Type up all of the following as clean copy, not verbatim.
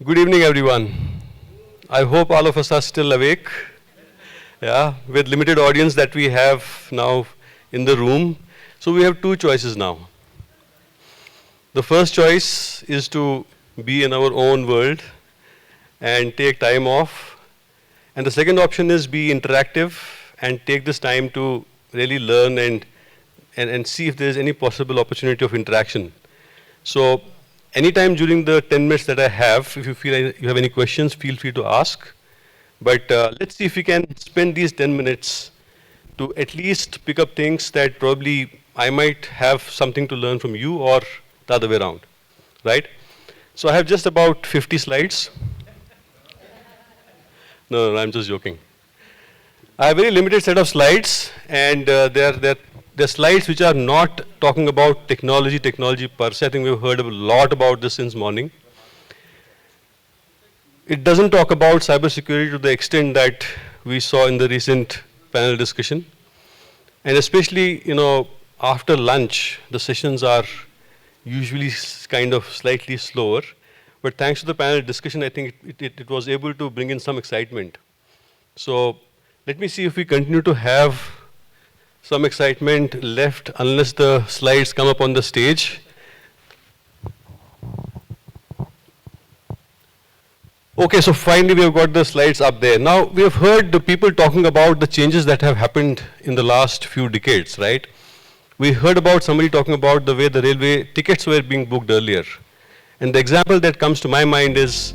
Good evening, everyone. I hope all of us are still awake. Yeah, with limited audience that we have now in the room. So we have two choices now. The first choice is to be in our own world and take time off. And the second option is be interactive and take this time to really learn and see if there is any possible opportunity of interaction. So anytime during the 10 minutes that I have, if you feel you have any questions, feel free to ask. But let's see if we can spend these 10 minutes to at least pick up things that probably I might have something to learn from you or the other way around, right? So I have just about 50 slides. No, I'm just joking. I have a very limited set of slides, and they're slides which are not talking about technology per se. I think we've heard a lot about this since morning. It doesn't talk about cybersecurity to the extent that we saw in the recent panel discussion. And especially, after lunch, the sessions are usually kind of slightly slower. But thanks to the panel discussion, I think it was able to bring in some excitement. So let me see if we continue to have some excitement left unless the slides come up on the stage. Okay, so finally we have got the slides up there. Now we have heard the people talking about the changes that have happened in the last few decades, right? We heard about somebody talking about the way the railway tickets were being booked earlier. And the example that comes to my mind is,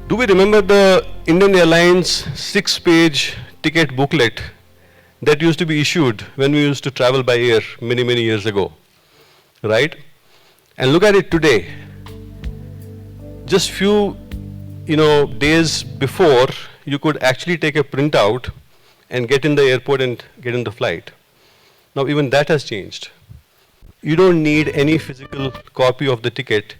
do we remember the Indian Airlines 6-page ticket booklet that used to be issued when we used to travel by air many, many years ago, right? And look at it today. Just few, days before, you could actually take a printout and get in the airport and get in the flight. Now even that has changed. You don't need any physical copy of the ticket.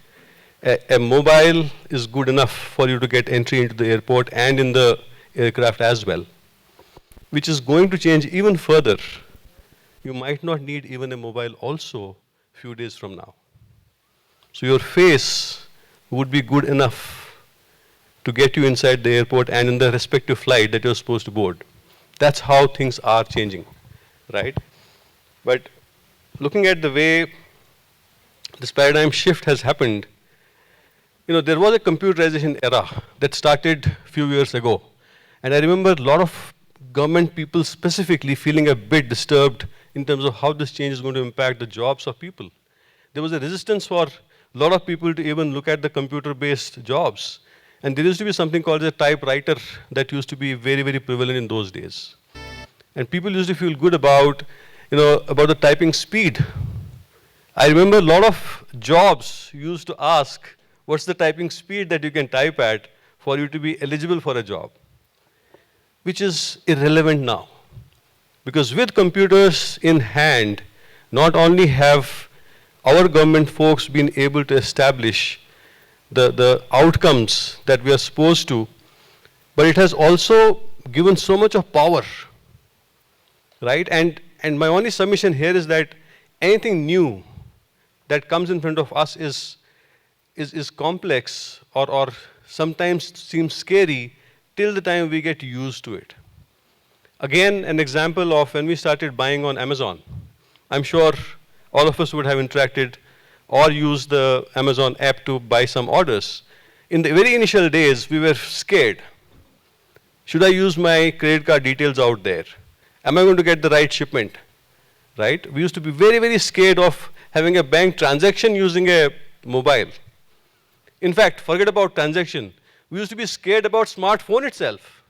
A mobile is good enough for you to get entry into the airport and in the aircraft as well, which is going to change even further. You might not need even a mobile also a few days from now. So your face would be good enough to get you inside the airport and in the respective flight that you're supposed to board. That's how things are changing, right? But looking at the way this paradigm shift has happened, there was a computerization era that started a few years ago. And I remember a lot of government people specifically feeling a bit disturbed in terms of how this change is going to impact the jobs of people. There was a resistance for a lot of people to even look at the computer-based jobs. And there used to be something called a typewriter that used to be very, very prevalent in those days. And people used to feel good about, about the typing speed. I remember a lot of jobs used to ask, what's the typing speed that you can type at for you to be eligible for a job? Which is irrelevant now. Because with computers in hand, not only have our government folks been able to establish the outcomes that we are supposed to, but it has also given so much of power, right? And my only submission here is that anything new that comes in front of us is complex or sometimes seems scary till the time we get used to it. Again, an example of when we started buying on Amazon. I'm sure all of us would have interacted or used the Amazon app to buy some orders. In the very initial days, we were scared. Should I use my credit card details out there? Am I going to get the right shipment? Right? We used to be very, very scared of having a bank transaction using a mobile. In fact, forget about transaction. We used to be scared about smartphone itself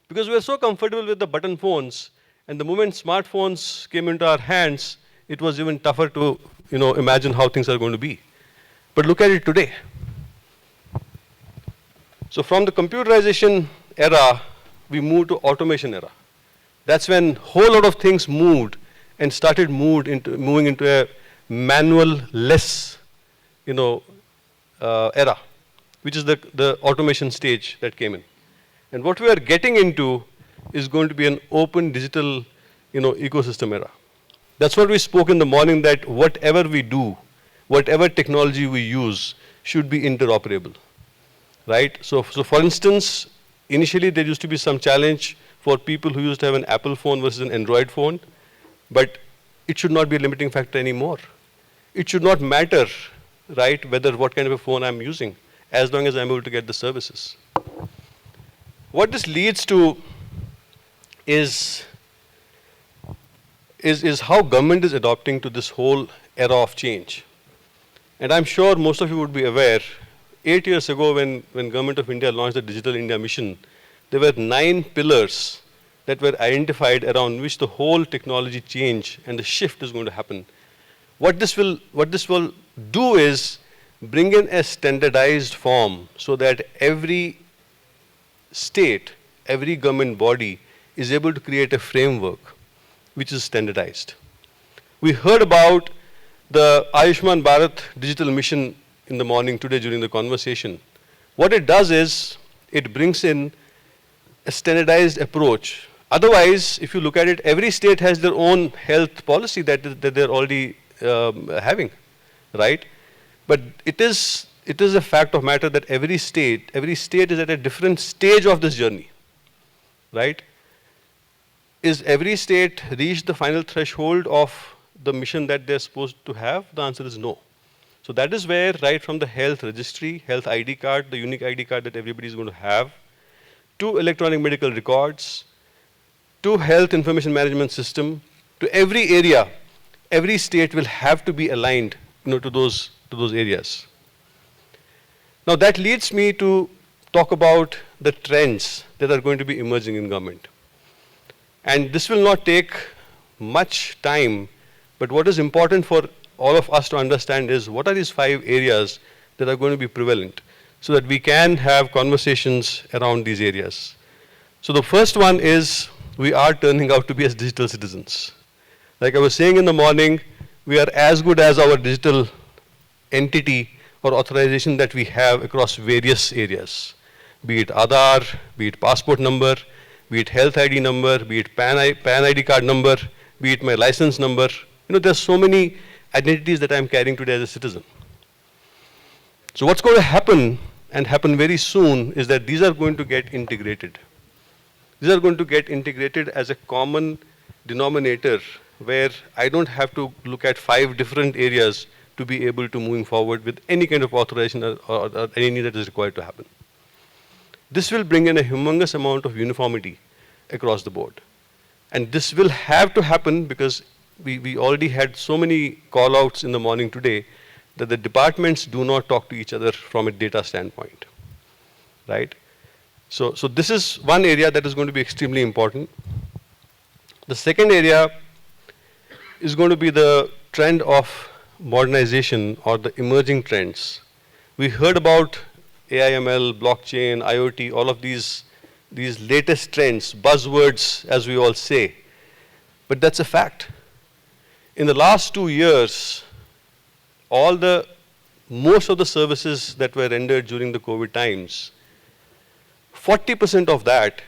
because we were so comfortable with the button phones, and the moment smartphones came into our hands, it was even tougher to imagine how things are going to be. But look at it today. So from the computerization era, we moved to automation era. That's when a whole lot of things moved and started moving into a manual-less era, which is the automation stage that came in. And what we are getting into is going to be an open digital ecosystem era. That's what we spoke in the morning, that whatever we do, whatever technology we use should be interoperable. right? So for instance, initially there used to be some challenge for people who used to have an Apple phone versus an Android phone, but it should not be a limiting factor anymore. It should not matter, right, whether what kind of a phone I'm using, as long as I'm able to get the services. What this leads to is how government is adopting to this whole era of change. And I'm sure most of you would be aware, 8 years ago when Government of India launched the Digital India Mission, there were 9 pillars that were identified around which the whole technology change and the shift is going to happen. What this will do is bring in a standardized form so that every state, every government body is able to create a framework which is standardized. We heard about the Ayushman Bharat digital mission in the morning today during the conversation. What it does is it brings in a standardized approach. Otherwise, if you look at it, every state has their own health policy that they're already having, right? But it is a fact of matter that every state is at a different stage of this journey, right? Is every state reached the final threshold of the mission that they're supposed to have? The answer is no. So that is where, right from the health registry, health ID card, the unique ID card that everybody is going to have, to electronic medical records, to health information management system, to every area, every state will have to be aligned, to those areas. Now that leads me to talk about the trends that are going to be emerging in government. And this will not take much time, but what is important for all of us to understand is what are these 5 areas that are going to be prevalent so that we can have conversations around these areas. So the first one is we are turning out to be as digital citizens. Like I was saying in the morning, we are as good as our digital entity or authorization that we have across various areas, be it Aadhaar, be it passport number, be it health ID number, be it PAN ID card number, be it my license number. There's so many identities that I'm carrying today as a citizen. So what's going to happen, and happen very soon, is that these are going to get integrated. These are going to get integrated as a common denominator where I don't have to look at 5 different areas to be able to moving forward with any kind of authorization or any that is required to happen. This will bring in a humongous amount of uniformity across the board. And this will have to happen because we already had so many call-outs in the morning today that the departments do not talk to each other from a data standpoint, right? So this is one area that is going to be extremely important. The second area is going to be the trend of modernization or the emerging trends. We heard about AI/ML, blockchain, IoT, all of these latest trends, buzzwords as we all say, but that's a fact. In the last 2 years, most of the services that were rendered during the COVID times, 40% of that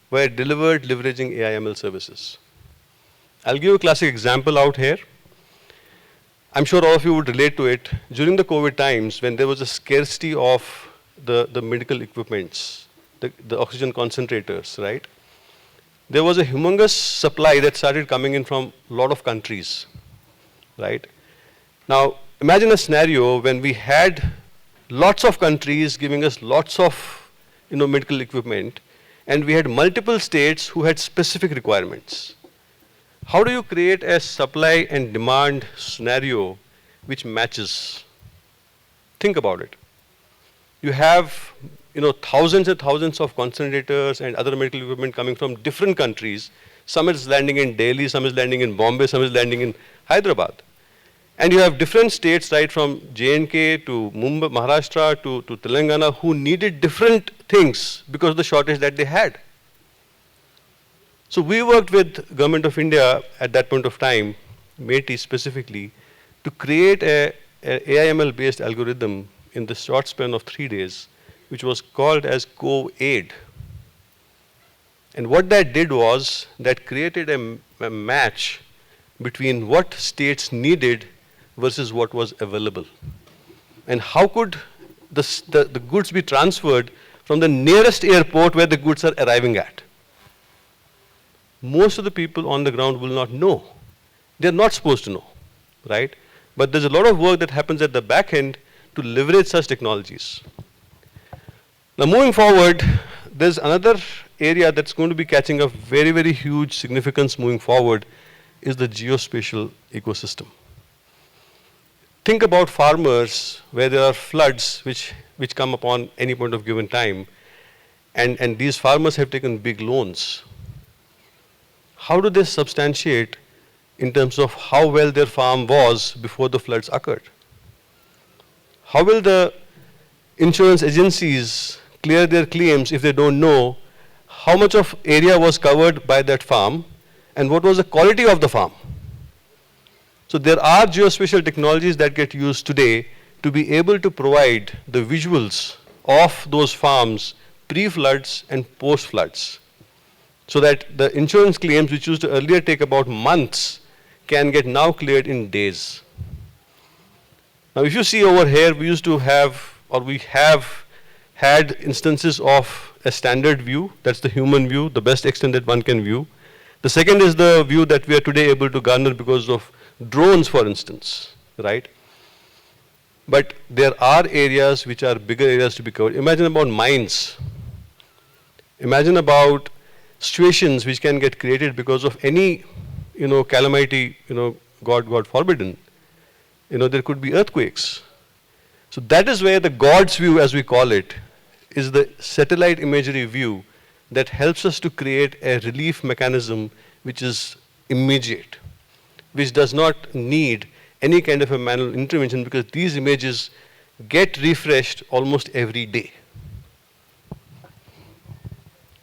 were delivered leveraging AI/ML services. I'll give a classic example out here. I'm sure all of you would relate to it. During the COVID times, when there was a scarcity of the medical equipments, the oxygen concentrators, right? There was a humongous supply that started coming in from a lot of countries, right? Now, imagine a scenario when we had lots of countries giving us lots of medical equipment, and we had multiple states who had specific requirements. How do you create a supply and demand scenario which matches? Think about it. You have thousands and thousands of concentrators and other medical equipment coming from different countries. Some is landing in Delhi, some is landing in Bombay, some is landing in Hyderabad. And you have different states, right, from J&K to Mumbai, Maharashtra to Telangana, who needed different things because of the shortage that they had. So we worked with Government of India at that point of time, MeitY specifically, to create a AI/ML based algorithm in the short span of 3 days, which was called as CoAid. And what that did was that created a match between what states needed versus what was available. And how could the goods be transferred from the nearest airport where the goods are arriving at. Most of the people on the ground will not know. They're not supposed to know, right? But there's a lot of work that happens at the back end to leverage such technologies. Now moving forward, there's another area that's going to be catching a very, very huge significance moving forward is the geospatial ecosystem. Think about farmers where there are floods which come upon any point of given time, and these farmers have taken big loans. How do they substantiate in terms of how well their farm was before the floods occurred? How will the insurance agencies clear their claims if they don't know how much of area was covered by that farm and what was the quality of the farm? So there are geospatial technologies that get used today to be able to provide the visuals of those farms pre-floods and post-floods, so that the insurance claims which used to earlier take about months can get now cleared in days. Now if you see over here, we used to have, or we have had instances of a standard view, that's the human view, the best extent that one can view. The second is the view that we are today able to garner because of drones, for instance, right? But there are areas which are bigger areas to be covered. Imagine about mines. Imagine about situations which can get created because of any, calamity, God forbidden. There could be earthquakes. So that is where the God's view, as we call it, is the satellite imagery view that helps us to create a relief mechanism which is immediate, which does not need any kind of a manual intervention because these images get refreshed almost every day.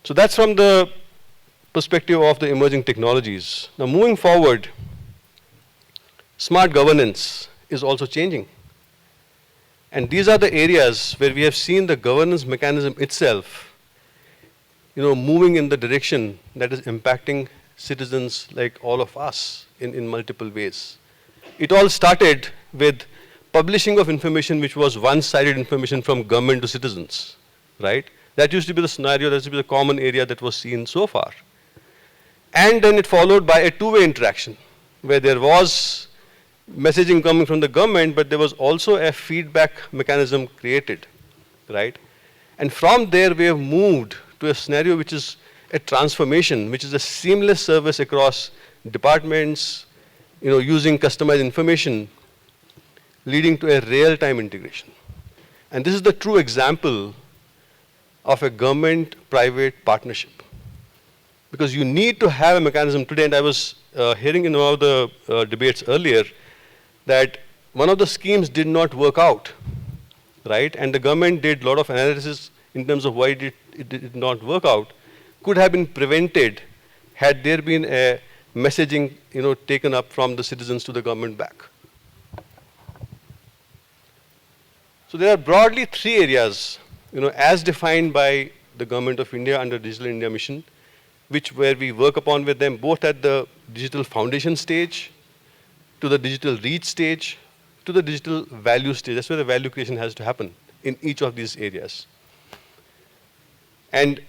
So that's from the perspective of the emerging technologies. Now moving forward, smart governance is also changing. And these are the areas where we have seen the governance mechanism itself, moving in the direction that is impacting citizens like all of us in multiple ways. It all started with publishing of information which was one-sided information from government to citizens, right? That used to be the scenario, that used to be the common area that was seen so far. And then it followed by a two-way interaction where there was messaging coming from the government, but there was also a feedback mechanism created, right? And from there we have moved to a scenario which is a transformation, which is a seamless service across departments, using customized information, leading to a real-time integration. And this is the true example of a government-private partnership. Because you need to have a mechanism today, and I was hearing in one of the debates earlier that one of the schemes did not work out, right? And the government did a lot of analysis in terms of why it did not work out. Could have been prevented had there been a messaging, taken up from the citizens to the government back. So there are broadly three areas, as defined by the Government of India under Digital India Mission, where we work upon with them both at the digital foundation stage, to the digital reach stage, to the digital value stage. That's where the value creation has to happen in each of these areas. And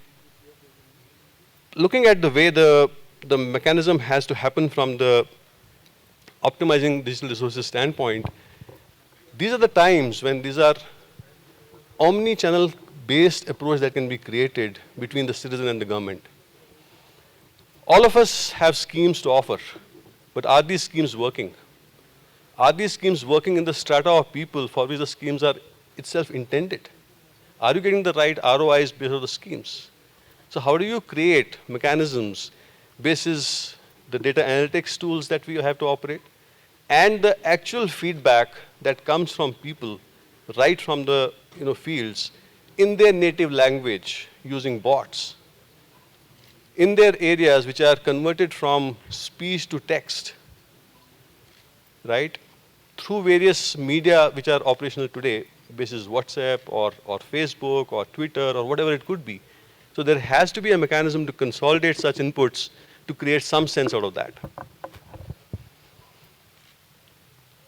looking at the way the mechanism has to happen from the optimizing digital resources standpoint, these are the times when these are omni-channel based approach that can be created between the citizen and the government. All of us have schemes to offer, but are these schemes working? Are these schemes working in the strata of people for which the schemes are itself intended? Are you getting the right ROIs based on the schemes? So how do you create mechanisms basis the data analytics tools that we have to operate and the actual feedback that comes from people right from the fields in their native language using bots in their areas which are converted from speech to text, right, through various media which are operational today, basis WhatsApp or Facebook or Twitter or whatever it could be. So there has to be a mechanism to consolidate such inputs to create some sense out of that.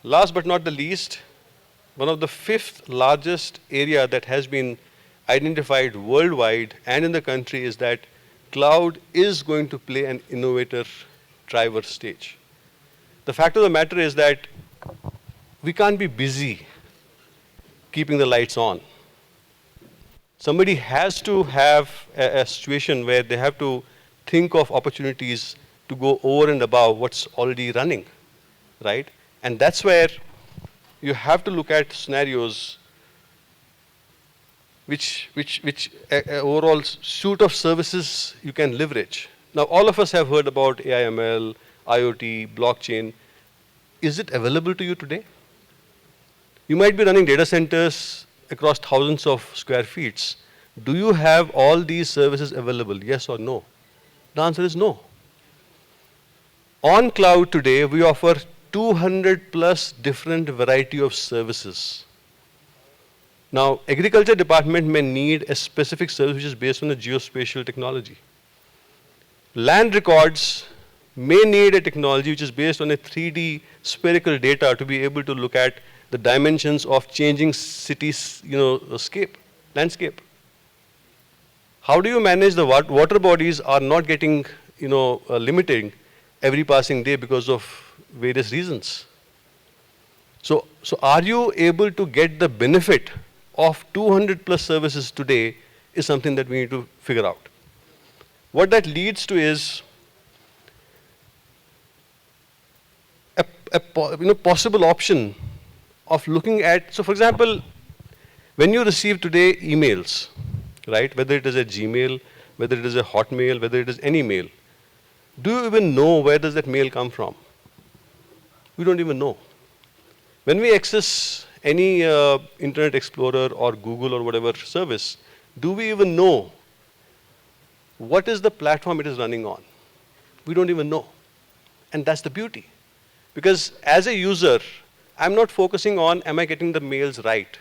Last but not the least, one of the fifth largest area that has been identified worldwide and in the country is that cloud is going to play an innovator driver stage. The fact of the matter is that we can't be busy keeping the lights on. Somebody has to have a situation where they have to think of opportunities to go over and above what's already running, right? And that's where you have to look at scenarios which overall suite of services you can leverage. Now, all of us have heard about AI/ML, IoT, blockchain. Is it available to you today? You might be running data centers across thousands of square feet. Do you have all these services available? Yes or no? The answer is no. On cloud today, we offer 200 plus different variety of services. Now, agriculture department may need a specific service which is based on the geospatial technology. Land records may need a technology which is based on a 3D spherical data to be able to look at the dimensions of changing cities, landscape. How do you manage the water bodies are not getting, limiting every passing day because of various reasons? So are you able to get the benefit of 200 plus services today is something that we need to figure out. What that leads to is a possible option of looking at, so for example, when you receive today emails, right, whether it is a Gmail, whether it is a Hotmail, whether it is any mail, do you even know where does that mail come from? We don't even know. When we access any Internet Explorer or Google or whatever service, do we even know what is the platform it is running on? We don't even know. And that's the beauty. Because as a user, I'm not focusing on, am I getting the mails right?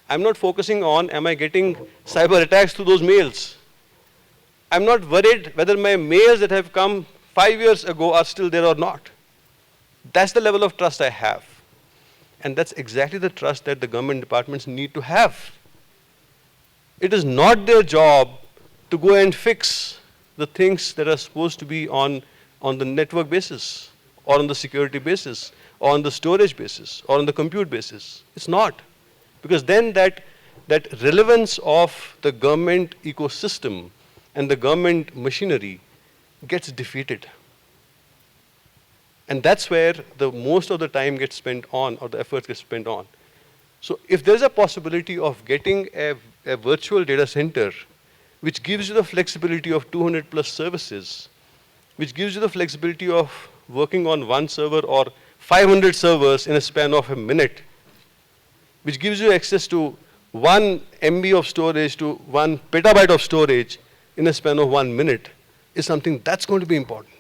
I'm not focusing on, am I getting cyber attacks to those mails? I'm not worried whether my mails that have come 5 years ago are still there or not. That's the level of trust I have. And that's exactly the trust that the government departments need to have. It is not their job to go and fix the things that are supposed to be on the network basis, or on the security basis, or on the storage basis, or on the compute basis. It's not. Because then that relevance of the government ecosystem and the government machinery gets defeated. And that's where the most of the time gets spent on, or the efforts get spent on. So if there's a possibility of getting a virtual data center which gives you the flexibility of 200 plus services, which gives you the flexibility of working on one server or 500 servers in a span of a minute, which gives you access to 1 MB of storage to 1 petabyte of storage in a span of 1 minute, is something that's going to be important.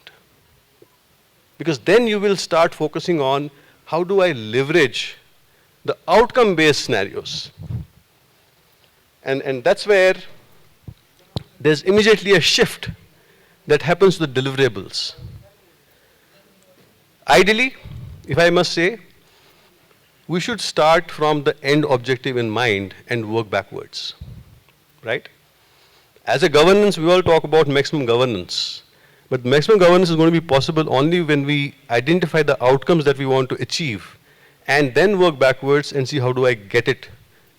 Because then you will start focusing on how do I leverage the outcome-based scenarios. And that's where there's immediately a shift that happens to the deliverables. Ideally, if I must say, we should start from the end objective in mind and work backwards, right? As a governance, we all talk about maximum governance. But maximum governance is going to be possible only when we identify the outcomes that we want to achieve and then work backwards and see how do I get it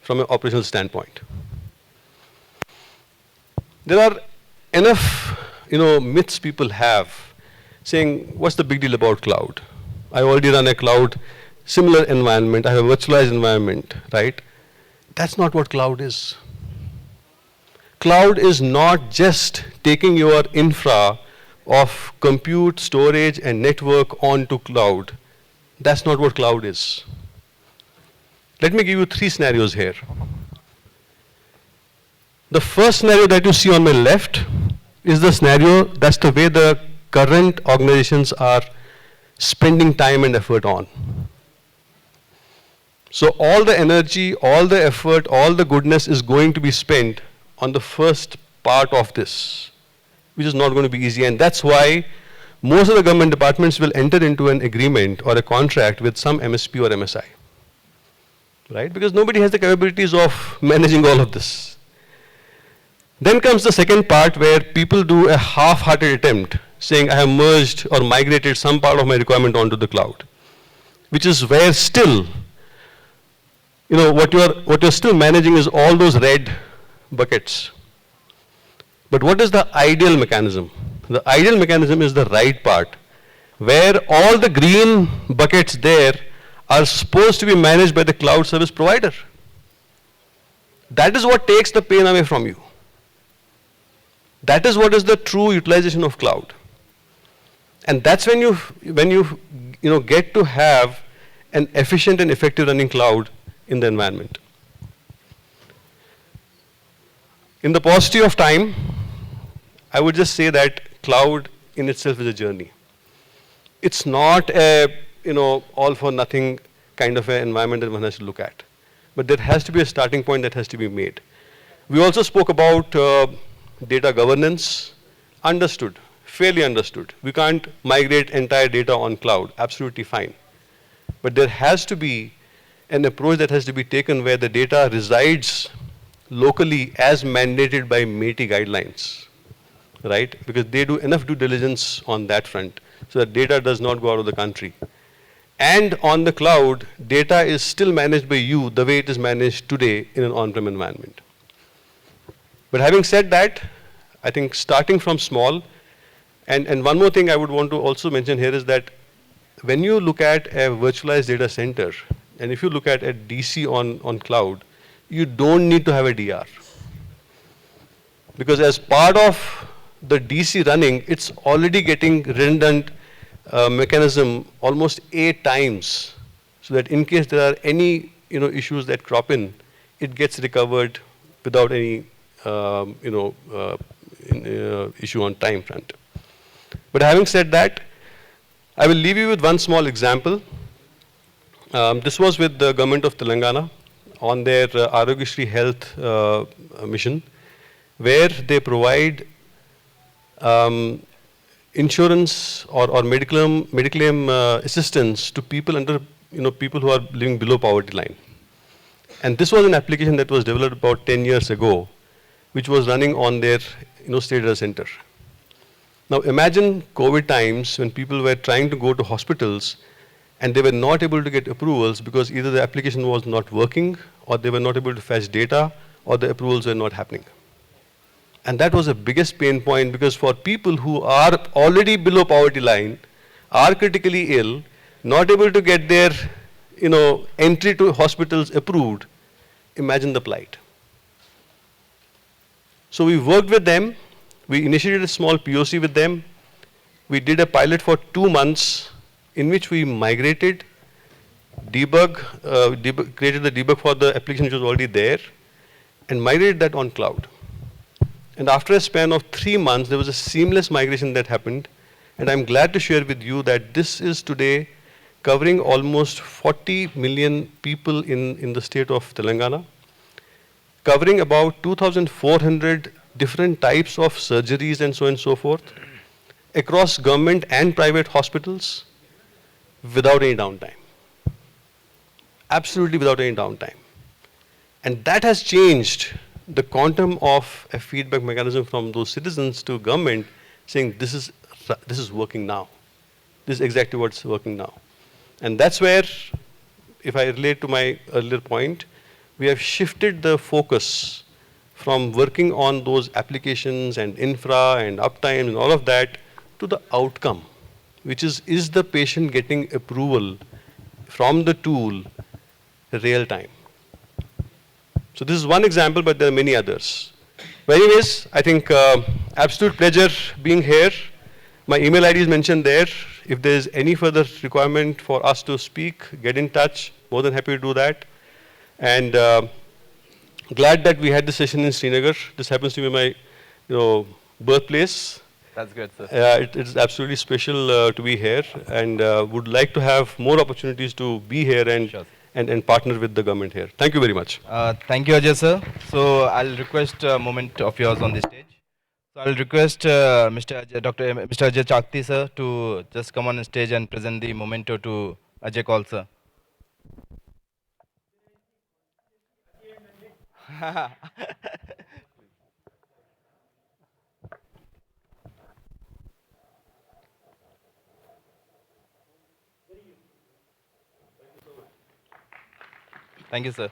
from an operational standpoint. There are enough myths people have saying, what's the big deal about cloud? I already run a cloud similar environment, I have a virtualized environment, right? That's not what cloud is. Cloud is not just taking your infra of compute, storage, and network onto cloud. That's not what cloud is. Let me give you 3 scenarios here. The first scenario that you see on my left is the scenario, that's the way the current organizations are spending time and effort on. So all the energy, all the effort, all the goodness is going to be spent on the first part of this, which is not going to be easy. And that's why most of the government departments will enter into an agreement or a contract with some MSP or MSI. right? Because nobody has the capabilities of managing all of this. Then comes the second part where people do a half-hearted attempt saying I have merged or migrated some part of my requirement onto the cloud, which is where still, what you're still managing is all those red buckets. But what is the ideal mechanism? The ideal mechanism is the right part, where all the green buckets there are supposed to be managed by the cloud service provider. That is what takes the pain away from you. That is what is the true utilization of cloud. And that's when you get to have an efficient and effective running cloud in the environment. In the paucity of time, I would just say that cloud in itself is a journey. It's not a all for nothing kind of an environment that one has to look at. But there has to be a starting point that has to be made. We also spoke about data governance. Understood, fairly understood. We can't migrate entire data on cloud, absolutely fine. But there has to be an approach that has to be taken where the data resides locally as mandated by MATI guidelines, right? Because they do enough due diligence on that front so that data does not go out of the country. And on the cloud, data is still managed by you the way it is managed today in an on-prem environment. But having said that, I think starting from small, and one more thing I would want to also mention here is that when you look at a virtualized data center, and if you look at a DC on cloud, you don't need to have a DR. Because as part of the DC running, it's already getting redundant mechanism almost 8 times, so that in case there are any issues that crop in, it gets recovered without any issue on time front. But having said that, I will leave you with one small example. This was with the government of Telangana on their Arogyasri Health mission, where they provide insurance or medical assistance to people under people who are living below poverty line. And this was an application that was developed about 10 years ago, which was running on their state data center. Now imagine COVID times when people were trying to go to hospitals and they were not able to get approvals because either the application was not working or they were not able to fetch data or the approvals were not happening. And that was the biggest pain point, because for people who are already below poverty line, are critically ill, not able to get their entry to hospitals approved, imagine the plight. So we worked with them. We initiated a small POC with them. We did a pilot for 2 months in which we migrated, created the debug for the application which was already there, and migrated that on cloud. And after a span of 3 months, there was a seamless migration that happened. And I'm glad to share with you that this is today covering almost 40 million people in the state of Telangana, covering about 2,400 different types of surgeries and so on and so forth, across government and private hospitals, without any downtime. Absolutely without any downtime. And that has changed the quantum of a feedback mechanism from those citizens to government saying this is working now. This is exactly what's working now. And that's where, if I relate to my earlier point, we have shifted the focus from working on those applications and infra and uptime and all of that to the outcome, which is the patient getting approval from the tool real time? So this is one example, but there are many others. But anyways, I think absolute pleasure being here. My email ID is mentioned there. If there is any further requirement for us to speak, get in touch. More than happy to do that. And glad that we had this session in Srinagar. This happens to be my birthplace. That's good, sir. It is absolutely special to be here, and would like to have more opportunities to be here and. Sure. And partner with the government here. Thank you very much. Thank you, Ajay, sir. So I'll request a moment of yours on the stage. So I'll request Mr. Ajay Chakti, sir, to just come on stage and present the memento to Ajay Kaul, sir. Thank you, sir.